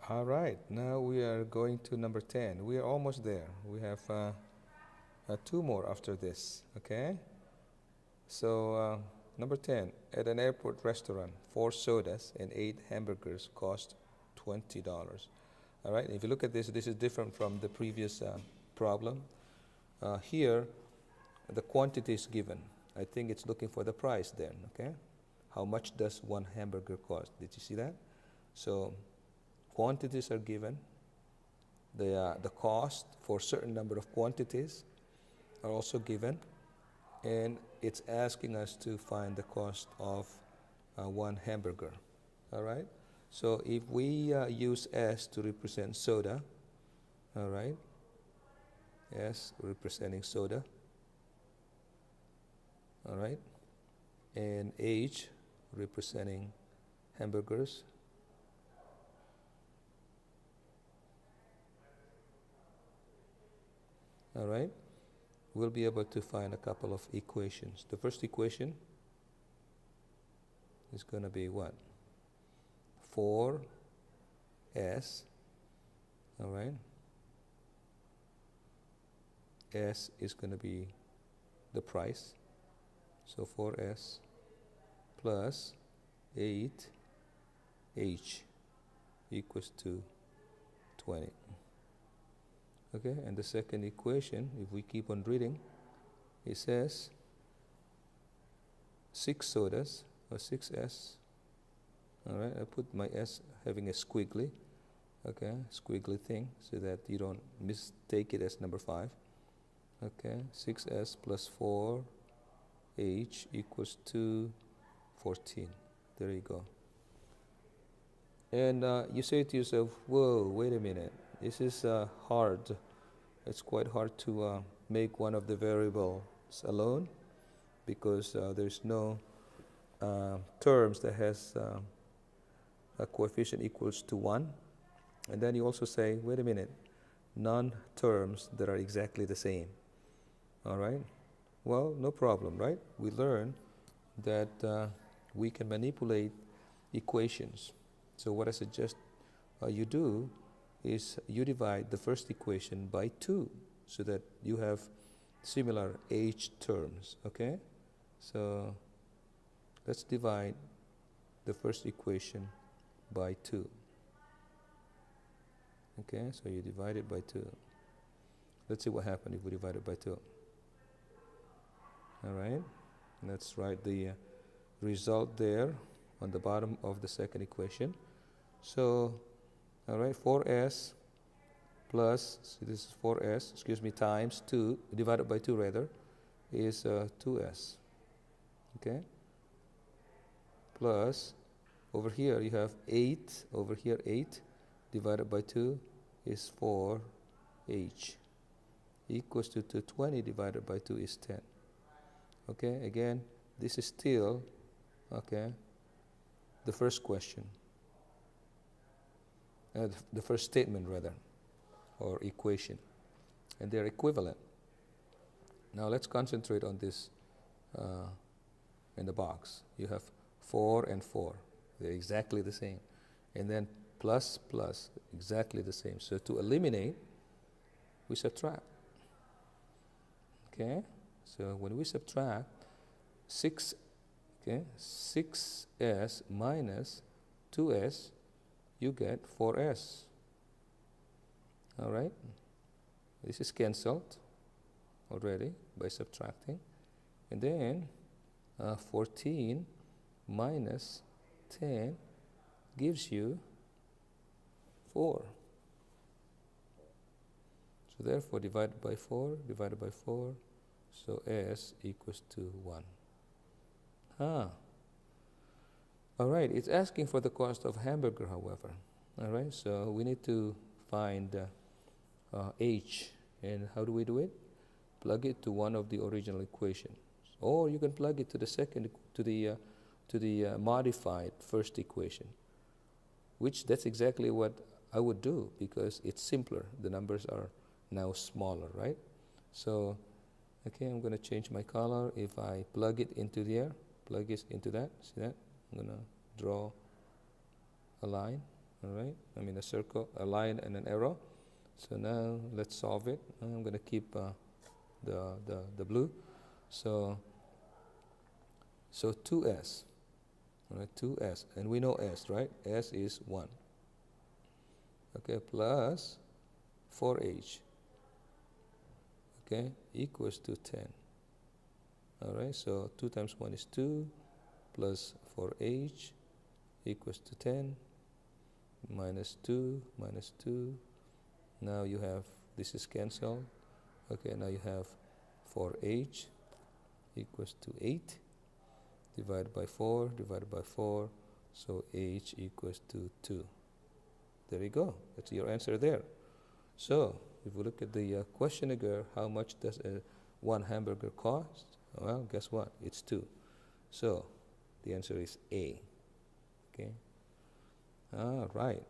All right, now we are going to number 10. We are almost there. We have two more after this, okay? So, number 10, at an airport restaurant, 4 sodas and 8 hamburgers cost $20. All right, if you look at this, this is different from the previous problem. Here, the quantity is given. I think it's looking for the price then, okay? How much does 1 hamburger cost? Did you see that? So, quantities are given. The cost for a certain number of quantities are also given. And it's asking us to find the cost of 1 hamburger. All right? So if we use S to represent soda, all right? S representing soda, all right? And H representing hamburgers. All right? We'll be able to find a couple of equations. The first equation is going to be what? 4S, all right? S is going to be the price. So 4S plus 8H equals to 20. Okay, and the second equation, if we keep on reading, it says 6 sodas, or 6S. All right, I put my S having a squiggly, okay, squiggly thing, so that you don't mistake it as number 5. Okay, 6S plus 4H equals to 14. There you go. And you say to yourself, whoa, wait a minute. This is hard. It's quite hard to make one of the variables alone because there's no terms that has a coefficient equals to 1. And then you also say, wait a minute, non-terms that are exactly the same. All right? Well, no problem, right? We learn that we can manipulate equations. So what I suggest you do is you divide the first equation by 2 so that you have similar H terms, okay? So let's divide the first equation by 2. Okay, so you divide it by 2. Let's see what happens if we divide it by 2. All right, let's write the result there on the bottom of the second equation. So, all right, 4S plus, so this is 4S, times 2, divided by 2 rather, is 2S, okay? Plus, over here you have 8, over here 8, divided by 2 is 4H, equals to 20 divided by 2 is 10. Okay, again, this is still, okay, the first question. The first statement rather, or equation, and they're equivalent. Now let's concentrate on this in the box. You have 4 and 4, they're exactly the same, and then plus plus, exactly the same. So to eliminate, we subtract. Okay, so when we subtract 6, okay, 6S minus 2S, you get 4S. All right, this is cancelled already by subtracting, and then 14 minus 10 gives you 4. So therefore divided by 4, so S equals to 1. All right, it's asking for the cost of hamburger, however. All right, so we need to find H, and how do we do it? Plug it to one of the original equations, or you can plug it to the second, to the modified first equation, which that's exactly what I would do because it's simpler. The numbers are now smaller, right? So, okay, I'm going to change my color. If I plug it into there, plug it into that, see that? I'm going to draw a line, all right? I mean a circle, a line and an arrow. So now let's solve it. I'm going to keep the blue. So 2s, all right, 2s, and we know s, right? S is 1. Okay, plus 4h, okay, equals to 10. All right, so 2 times 1 is 2, plus 4h equals to 10, minus 2, minus 2. Now you have, this is cancelled. Okay, now you have 4h equals to 8, divided by 4, divided by 4, so h equals to 2. There you go. That's your answer there. So, if we look at the question again, how much does one hamburger cost? Well, guess what? It's 2. So, the answer is A. Okay. All right.